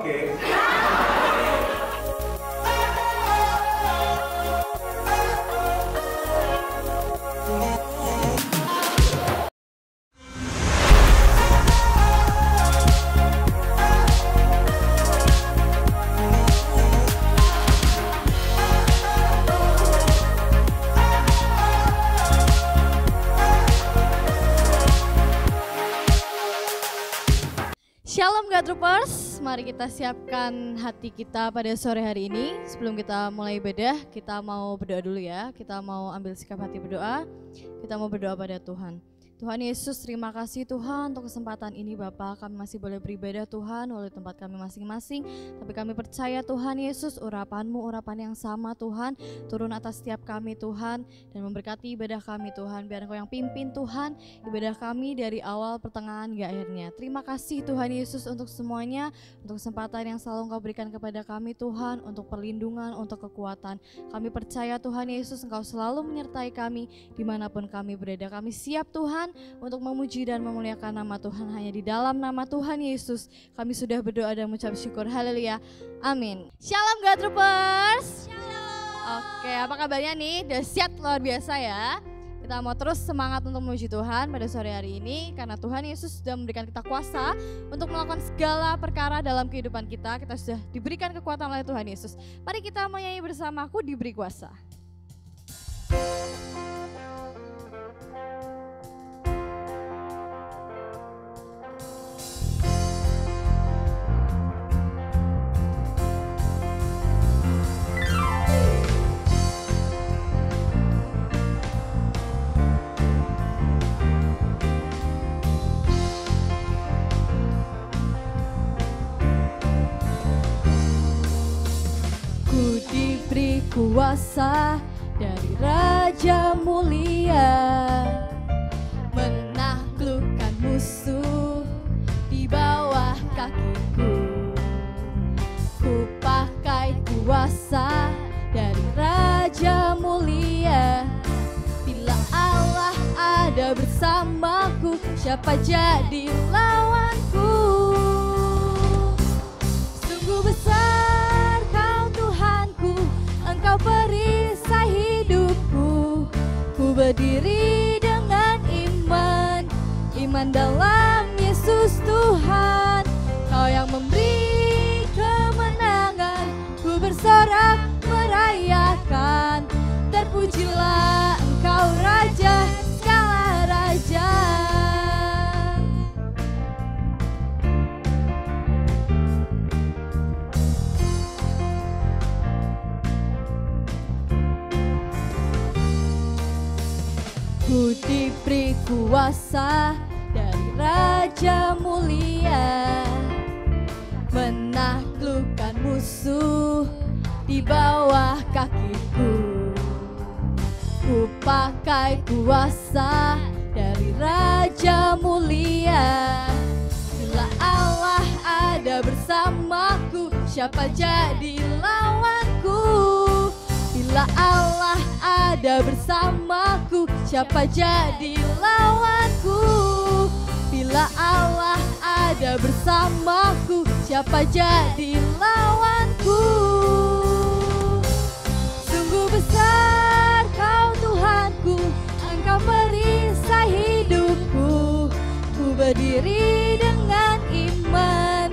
Oke. Shalom God Troopers, mari kita siapkan hati kita pada sore hari ini. Sebelum kita mulai ibadah, kita mau berdoa dulu ya. Kita mau ambil sikap hati berdoa, kita mau berdoa pada Tuhan. Tuhan Yesus, terima kasih Tuhan untuk kesempatan ini Bapak. Kami masih boleh beribadah Tuhan oleh tempat kami masing-masing. Tapi kami percaya Tuhan Yesus, urapan-Mu, urapan yang sama Tuhan, turun atas setiap kami Tuhan, dan memberkati ibadah kami Tuhan. Biar Engkau yang pimpin Tuhan, ibadah kami dari awal, pertengahan, hingga akhirnya. Terima kasih Tuhan Yesus untuk semuanya, untuk kesempatan yang selalu Engkau berikan kepada kami Tuhan, untuk perlindungan, untuk kekuatan. Kami percaya Tuhan Yesus, Engkau selalu menyertai kami dimanapun kami berada. Kami siap Tuhan untuk memuji dan memuliakan nama Tuhan. Hanya di dalam nama Tuhan Yesus kami sudah berdoa dan mengucap syukur. Haleluya, amin. Shalom God Troopers. Shalom. Oke, apa kabarnya nih? Dahsyat luar biasa ya. Kita mau terus semangat untuk memuji Tuhan pada sore hari ini, karena Tuhan Yesus sudah memberikan kita kuasa untuk melakukan segala perkara dalam kehidupan kita. Kita sudah diberikan kekuatan oleh Tuhan Yesus. Mari kita menyanyi bersama, Aku Diberi Kuasa. Kuasa dari Raja Mulia, menaklukkan musuh di bawah kakiku. Ku pakai kuasa dari Raja Mulia. Bila Allah ada bersamaku, siapa jadi lawanku? Sungguh besar Kau Tuhanku, Engkau perisai hidupku. Ku berdiri dengan iman, iman dalam Yesus Tuhan. Kau yang memberi kemenangan, ku bersorak merayakan. Terpujilah Engkau Raja segala raja. Ku diberi kuasa dari Raja Mulia, menaklukkan musuh di bawah kakiku. Ku pakai kuasa dari Raja Mulia. Bila Allah ada bersamaku, siapa jadi lawanku? Bila Allah ada bersamaku, siapa jadi lawanku? Bila Allah ada bersamaku, siapa jadi lawanku? Sungguh besar Kau Tuhanku, Engkau perisai hidupku. Ku berdiri dengan iman,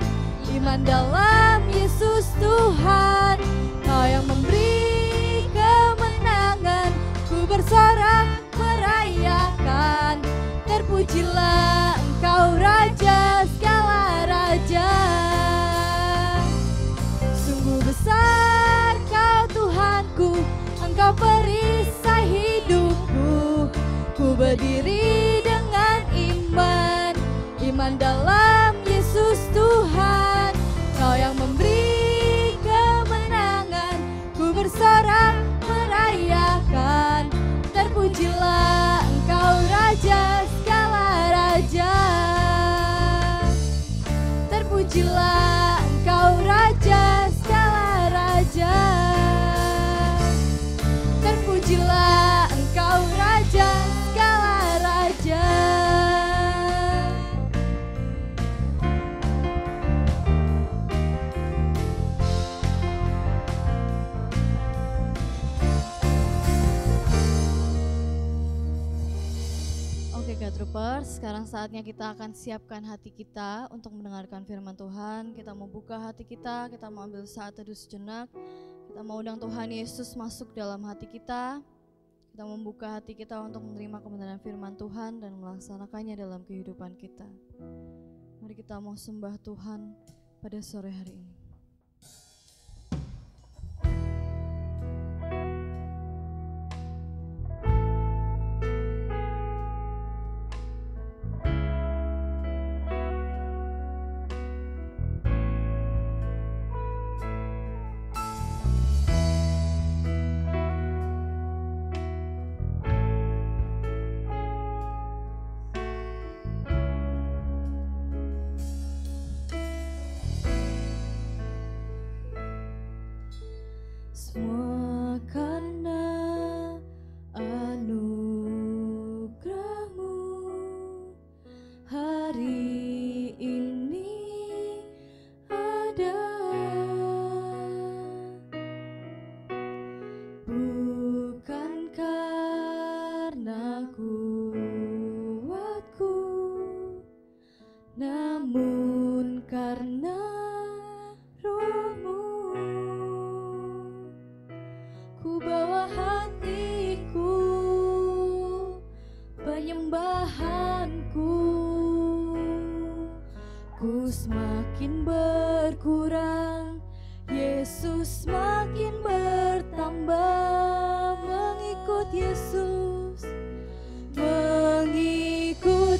iman dalam Yesus Tuhan. Kau yang memberi kemenangan, ku bersorak merayakan. Terpujilah Engkau Raja segala raja. Sungguh besar Kau Tuhanku, Engkau perisai hidupku. Ku berdiri dengan iman, iman dalam Yesus Tuhan. Kau yang memberi kemenangan, ku bersorak merayakan. Terpujilah Engkau Raja segala raja. Terpujilah Engkau Raja segala raja. Terpujilah Engkau Raja segala raja. sekarang saatnya kita akan siapkan hati kita untuk mendengarkan firman Tuhan. Kita mau buka hati kita mau ambil saat teduh sejenak. Kita mau undang Tuhan Yesus masuk dalam hati kita. Kita membuka hati kita untuk menerima kebenaran firman Tuhan dan melaksanakannya dalam kehidupan kita. Mari kita mau sembah Tuhan pada sore hari ini. Semua karena anugerah-Mu hari ini ada, bukan karena kuatku, namun karena Roh-Mu. Ku bawa hatiku, penyembahanku, ku semakin berkurang, Yesus semakin bertambah. Mengikut Yesus, mengikut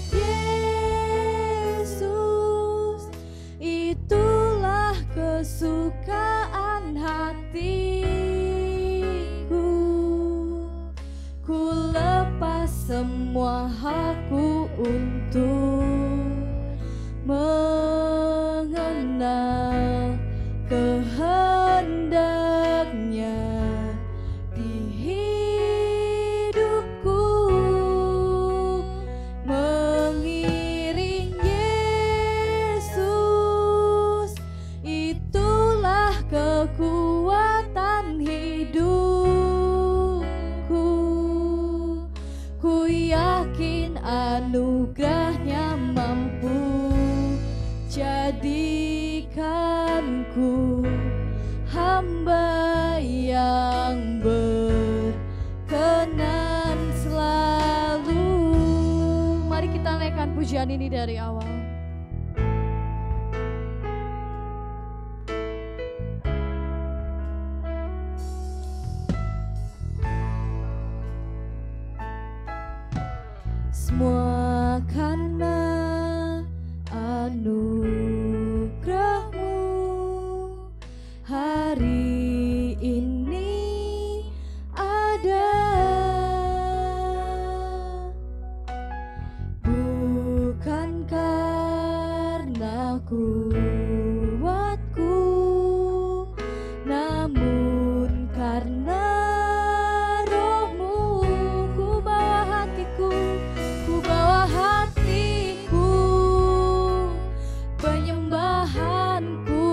Yesus, itulah kesukaan hati. Ku lepas semua hakku untuk mengenal kehendak-Nya di hidupku, mengiring Yesus, itulah kekuatan hidupku. Ku yakin anugerah-Nya mampu jadikanku hamba yang berkenan selalu. Mari kita naikkan pujian ini dari awal. Semua karena anugerah-Mu hari ini ada, bukan karena kuatku, namun karena Roh-Mu. Ku bawa hatiku, penyembahanku,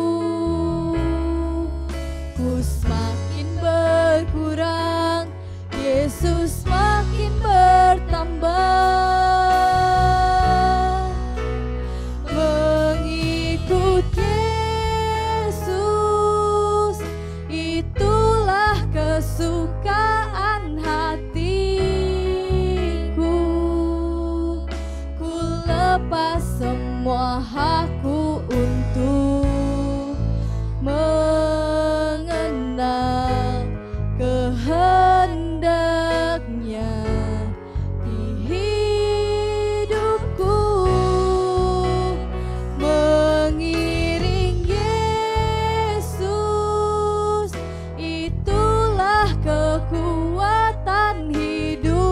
ku semakin berkurang, Yesus semakin bertambah. Mengikut Yesus, itulah kesukaan hatiku. Ku lepas semua hakku untuk mengenal kehendak-Nya di hidupku, mengiring Yesus, itulah kekuatan hidupku.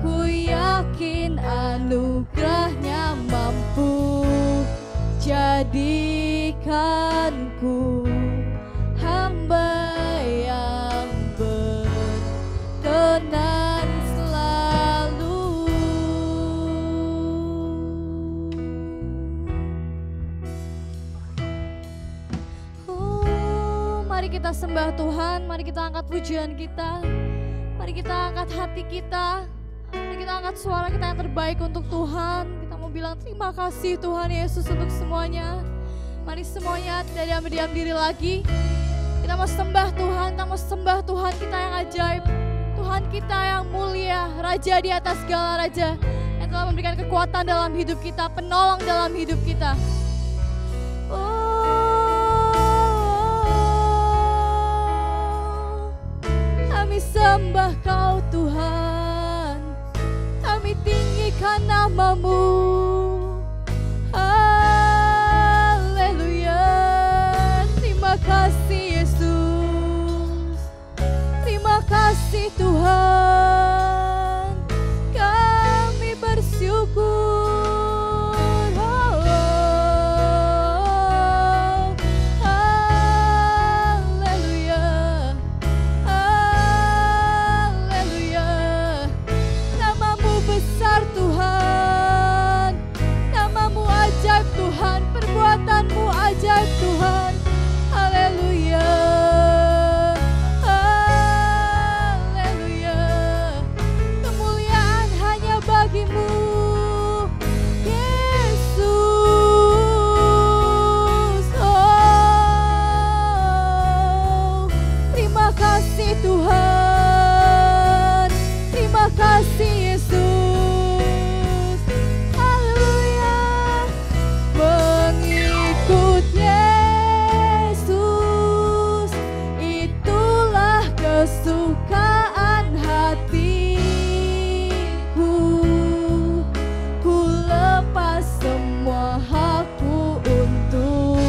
Ku yakin anugerah-Nya mampu jadikanku hamba yang berkenan selalu. Mari kita sembah Tuhan, mari kita angkat pujian kita, mari kita angkat hati kita, Mari kita angkat suara kita yang terbaik untuk Tuhan. Kita mau bilang terima kasih Tuhan Yesus untuk semuanya. Mari semuanya tidak diam diri lagi. Kita mau sembah Tuhan, kita mau sembah Tuhan kita yang ajaib. Tuhan kita yang mulia, Raja di atas segala raja, yang telah memberikan kekuatan dalam hidup kita, penolong dalam hidup kita. Kami sembah Kau Tuhan, kami tinggikan nama-Mu. Haleluya. Terima kasih Yesus, terima kasih Tuhan, kami bersyukur. Perbuatanmu ajaib Tuhan, haleluya, haleluya. Kemuliaan hanya bagi-Mu, Yesus. Oh, terima kasih Tuhan, terima kasih Yesus. Kesukaan hatiku, ku lepas semua hakku untuk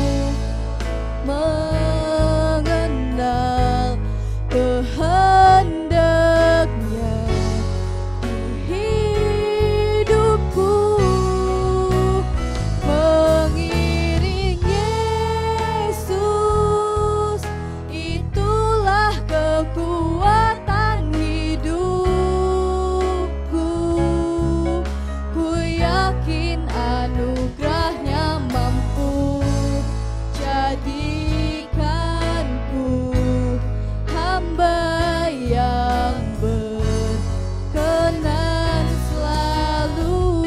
mengenal kehendaknya di hidupku, mengiring Yesus, itulah kekuatan hidupku. Ku yakin anugerahnya mampu jadikanku hamba yang berkenan selalu.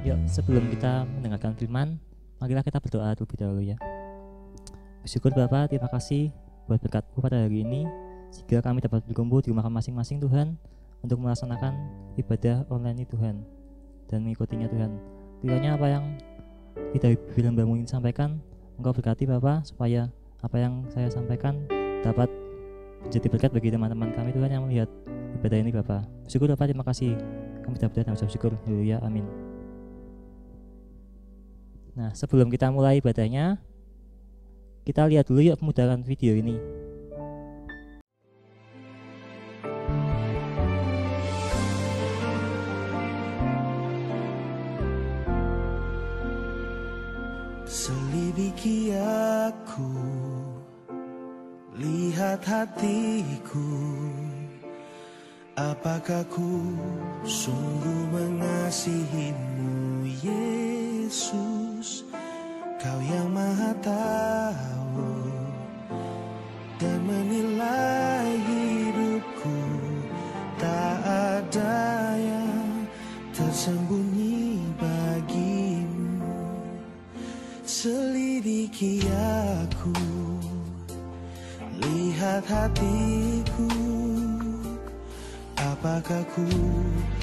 Yuk, sebelum kita mendengarkan firman, marilah kita berdoa terlebih dahulu ya. Bersyukur Bapa, terima kasih buat berkat-Mu pada hari ini, sehingga kami dapat berkumpul di rumah masing-masing Tuhan, untuk melaksanakan ibadah online ini Tuhan, dan mengikutinya Tuhan. Kiranya apa yang kita hamba-Mu ingin sampaikan, Engkau berkati Bapa, supaya apa yang saya sampaikan dapat menjadi berkat bagi teman-teman kami Tuhan yang melihat ibadah ini Bapa. Bersyukur Bapa, terima kasih. Kami dapat bersyukur. Haleluya, amin. Nah, sebelum kita mulai ibadahnya, kita lihat dulu yuk pemudaran video ini. Selidiki aku, lihat hatiku, apakah ku sungguh mengasihi-Mu Yesus? Kau yang Maha tahu dan menilai hidupku, tak ada yang tersembunyi bagi-Mu. Selidiki aku, lihat hatiku, apakah ku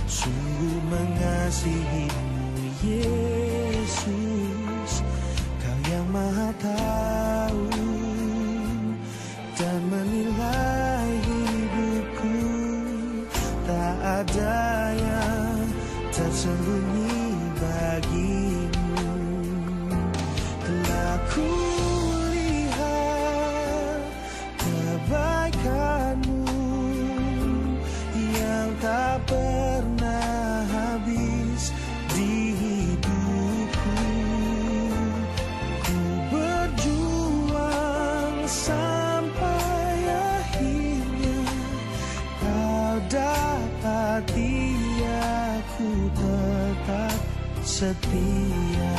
sungguh mengasihi-Mu Yesus? Kau yang Maha tahu dan menilai hidupku, tak ada yang tersembunyi bagi-Mu. Telah ku lihat kebaikan-Mu yang tak pernah habis di hidupku. Ku berjuang sampai akhirnya Kau dapati aku tetap setia.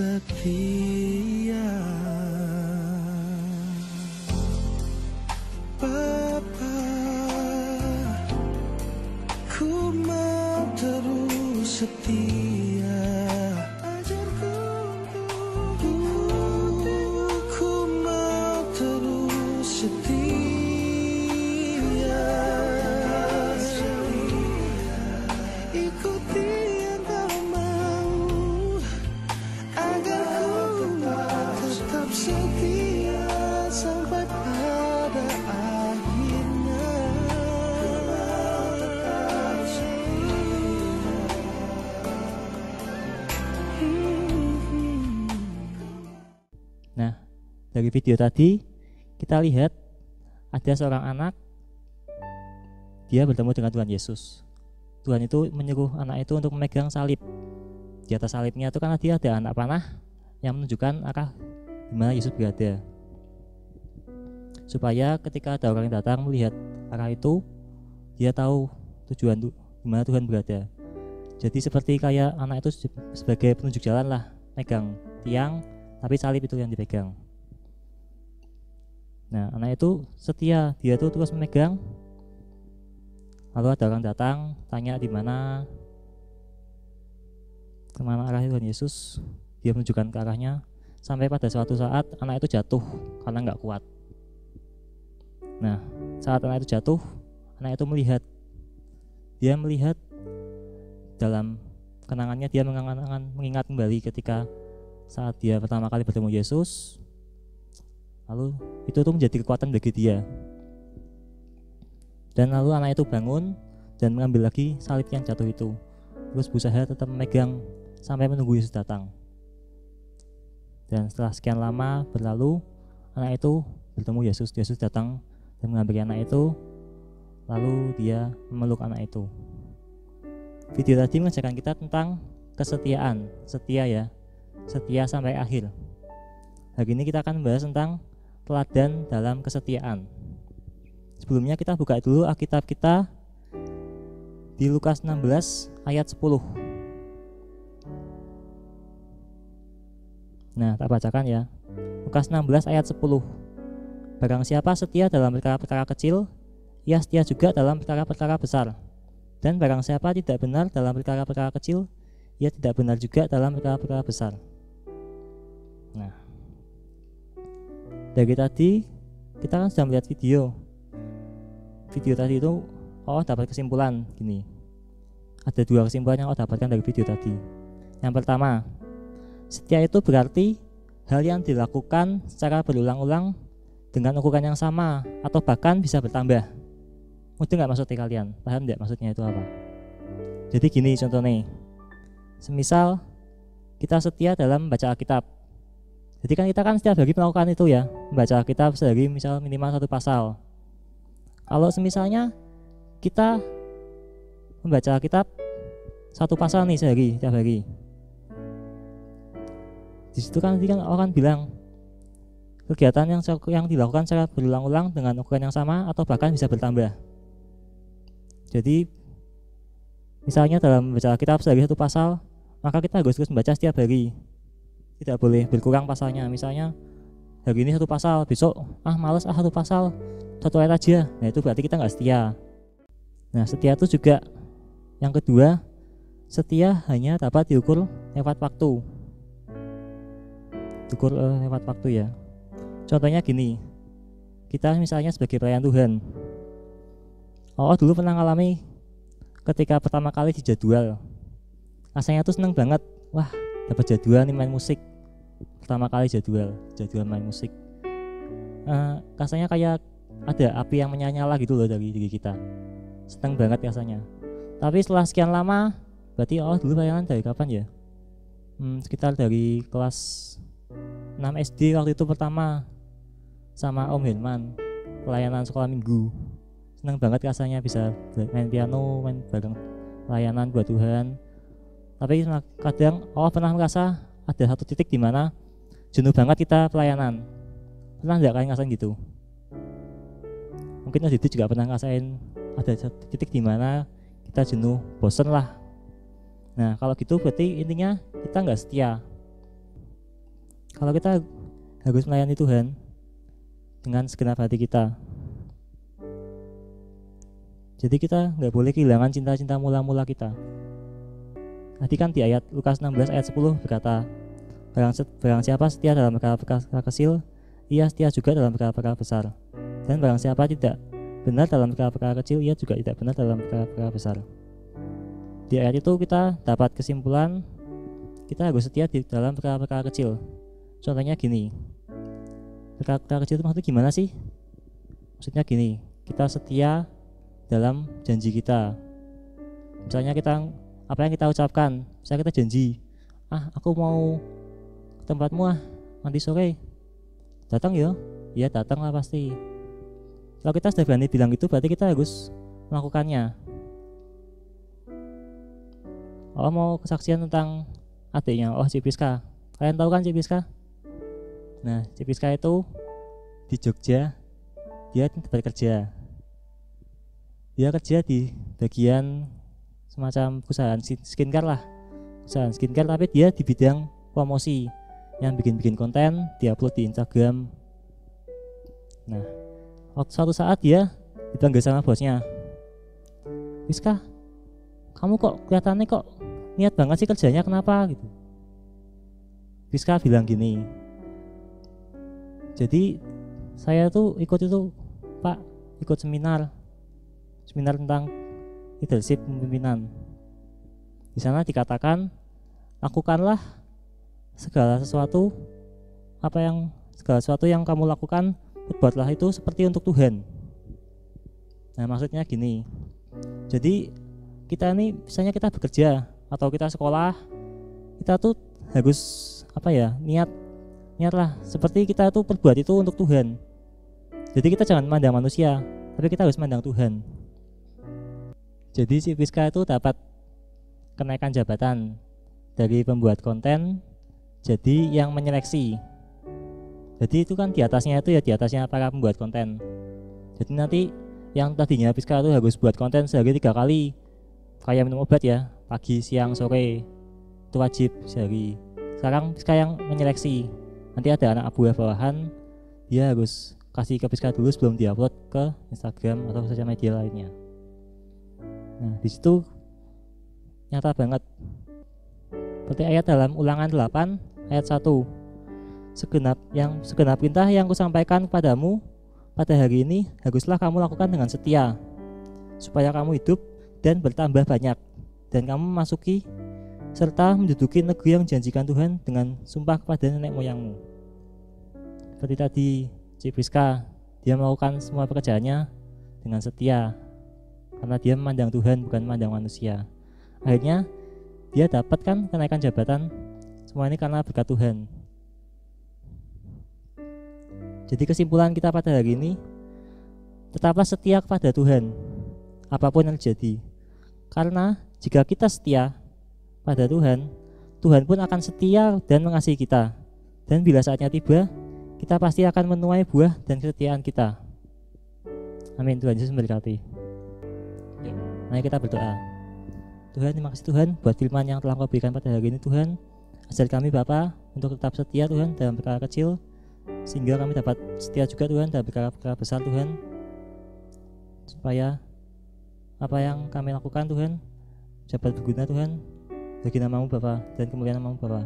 setia. Bapa, ku mau terus setia. Ajarku, ku mau terus setia. Ikuti yang kau mau, agar ku tetap setia sampai pada akhirnya. Nah, dari video tadi kita lihat ada seorang anak, dia bertemu dengan Tuhan Yesus. Tuhan itu menyuruh anak itu untuk memegang salib. Di atas salibnya itu kan dia ada anak panah yang menunjukkan arah di mana Yesus berada. Supaya ketika ada orang yang datang melihat arah itu, dia tahu tujuan di mana Tuhan berada. Jadi seperti kayak anak itu sebagai penunjuk jalan lah, megang tiang, tapi salib itu yang dipegang. Nah, anak itu setia, dia tuh terus memegang. Lalu ada orang datang, tanya di mana, kemana arah Tuhan Yesus. Dia menunjukkan ke arahnya, sampai pada suatu saat anak itu jatuh karena nggak kuat. Nah, saat anak itu jatuh, anak itu melihat. Dia melihat dalam kenangannya, dia mengingat kembali ketika saat dia pertama kali bertemu Yesus. Lalu itu tuh menjadi kekuatan bagi dia. Dan lalu anak itu bangun dan mengambil lagi salib yang jatuh itu, terus berusaha tetap memegang sampai menunggu Yesus datang. Dan setelah sekian lama berlalu, anak itu bertemu Yesus. Yesus datang dan mengambil anak itu, lalu dia memeluk anak itu. Video tadi mengajarkan kita tentang kesetiaan, setia ya, setia sampai akhir. Hari ini kita akan membahas tentang teladan dalam kesetiaan. Sebelumnya kita buka dulu Alkitab kita di Lukas 16 ayat 10. Nah, tak bacakan ya. Lukas 16 ayat 10. Barang siapa setia dalam perkara-perkara kecil, ia setia juga dalam perkara-perkara besar. Dan barang siapa tidak benar dalam perkara-perkara kecil, ia tidak benar juga dalam perkara-perkara besar. Nah, dari tadi kita kan sudah melihat video tadi itu, dapat kesimpulan gini. Ada dua kesimpulan yang dapatkan dari video tadi. Yang pertama, setia itu berarti hal yang dilakukan secara berulang-ulang dengan ukuran yang sama atau bahkan bisa bertambah. Mudah nggak maksudnya kalian? Paham nggak maksudnya itu apa? Jadi gini contohnya, semisal kita setia dalam membaca Alkitab. Jadi kan kita setiap hari melakukan itu ya, membaca Alkitab sehari misal minimal 1 pasal. Kalau semisalnya kita membaca Alkitab 1 pasal nih sehari, setiap hari, di situ kan orang bilang kegiatan yang dilakukan secara berulang-ulang dengan ukuran yang sama atau bahkan bisa bertambah. Jadi misalnya dalam membaca Alkitab sehari 1 pasal, maka kita harus terus membaca setiap hari. Tidak boleh berkurang pasalnya. Misalnya hari ini 1 pasal, besok males 1 pasal, 1 ayat aja. Nah itu berarti kita nggak setia. Nah setia itu juga yang kedua, setia hanya dapat diukur lewat waktu. Diukur lewat waktu ya. Contohnya gini, kita misalnya sebagai pelayan Tuhan, dulu pernah ngalami ketika pertama kali dijadwal, rasanya tuh seneng banget. Wah, dapat jadwal nih main musik. Pertama kali jadwal main musik, rasanya kayak ada api yang menyala gitu loh dari diri kita. Seneng banget rasanya. Tapi setelah sekian lama, berarti dulu pelayanan dari kapan ya? Sekitar dari kelas 6 SD waktu itu pertama sama Om Herman, pelayanan sekolah minggu. Seneng banget rasanya bisa main piano, main bareng layanan buat Tuhan. Tapi kadang pernah merasa ada satu titik di mana jenuh banget kita pelayanan. Pernah nggak kalian ngerasain gitu? Mungkin Adit juga pernah ngerasain ada satu titik di mana kita jenuh, bosen lah. Nah kalau gitu berarti intinya kita nggak setia. kalau kita harus melayani Tuhan dengan segenap hati kita. Jadi kita nggak boleh kehilangan cinta-cinta mula-mula kita. Tadi kan di ayat Lukas 16 ayat 10 berkata, barang siapa setia dalam perkara kecil, ia setia juga dalam perkara besar. Dan barang siapa tidak benar dalam perkara kecil, ia juga tidak benar dalam perkara besar. Di ayat itu kita dapat kesimpulan kita harus setia di dalam perkara kecil. Contohnya gini, perkara kecil itu maksudnya gimana sih? Maksudnya gini, kita setia dalam janji kita. Misalnya apa yang kita ucapkan, misalnya kita janji, aku mau ke tempatmu nanti sore, datang ya? Iya datang lah pasti. Kalau kita sudah berani bilang itu, berarti kita harus melakukannya. Mau kesaksian tentang adiknya, Cipiska. Kalian tahu kan Cipiska? Nah, Cipiska itu di Jogja, dia bekerja. Dia kerja di bagian semacam perusahaan skincare lah, perusahaan skincare, tapi dia di bidang promosi, yang bikin konten, diupload di Instagram. Nah, suatu saat dia dipanggil sama bosnya, Rizka, kamu kok kelihatannya kok niat banget sih kerjanya, kenapa gitu. Rizka bilang gini, jadi saya tuh ikut itu Pak, ikut seminar tentang leadership kepemimpinan. Di sana dikatakan, lakukanlah segala sesuatu yang kamu lakukan, berbuatlah itu seperti untuk Tuhan. Nah, maksudnya gini. Jadi kita ini misalnya kita bekerja atau kita sekolah, kita tuh harus niatlah seperti kita tuh berbuat itu untuk Tuhan. Jadi kita jangan memandang manusia, tapi kita harus memandang Tuhan. Jadi si Rizka itu dapat kenaikan jabatan dari pembuat konten jadi yang menyeleksi. Jadi itu kan di atasnya para pembuat konten. Jadi nanti yang tadinya Rizka itu harus buat konten sehari 3 kali, kayak minum obat ya, pagi, siang, sore, itu wajib sehari. Sekarang Rizka yang menyeleksi. Nanti ada anak buah bawahan, dia harus kasih ke Rizka dulu sebelum diupload ke Instagram atau sosial media lainnya. Nah, di situ nyata banget. Seperti ayat dalam Ulangan 8 ayat 1. Segenap perintah yang kusampaikan kepadamu pada hari ini haruslah kamu lakukan dengan setia, supaya kamu hidup dan bertambah banyak, dan kamu memasuki serta menduduki negeri yang dijanjikan Tuhan dengan sumpah kepada nenek moyangmu. Seperti tadi Cipriska, dia melakukan semua pekerjaannya dengan setia, karena dia memandang Tuhan bukan memandang manusia. Akhirnya dia dapatkan kenaikan jabatan, semua ini karena berkat Tuhan. Jadi kesimpulan kita pada hari ini, tetaplah setia kepada Tuhan apapun yang terjadi. Karena jika kita setia pada Tuhan, Tuhan pun akan setia dan mengasihi kita. Dan bila saatnya tiba, kita pasti akan menuai buah dan kesetiaan kita. Amin. Tuhan Yesus memberkati. Mari kita berdoa. Tuhan, terima kasih Tuhan buat firman yang telah Kau berikan pada hari ini Tuhan. Ajar kami Bapa untuk tetap setia Tuhan dalam perkara kecil, sehingga kami dapat setia juga Tuhan dalam perkara besar Tuhan, supaya apa yang kami lakukan Tuhan dapat berguna Tuhan bagi nama-Mu Bapa dan kemuliaan nama-Mu Bapa.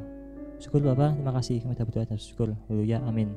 Syukur Bapa, terima kasih kami dapat berdoa dan syukur. Haleluya, amin.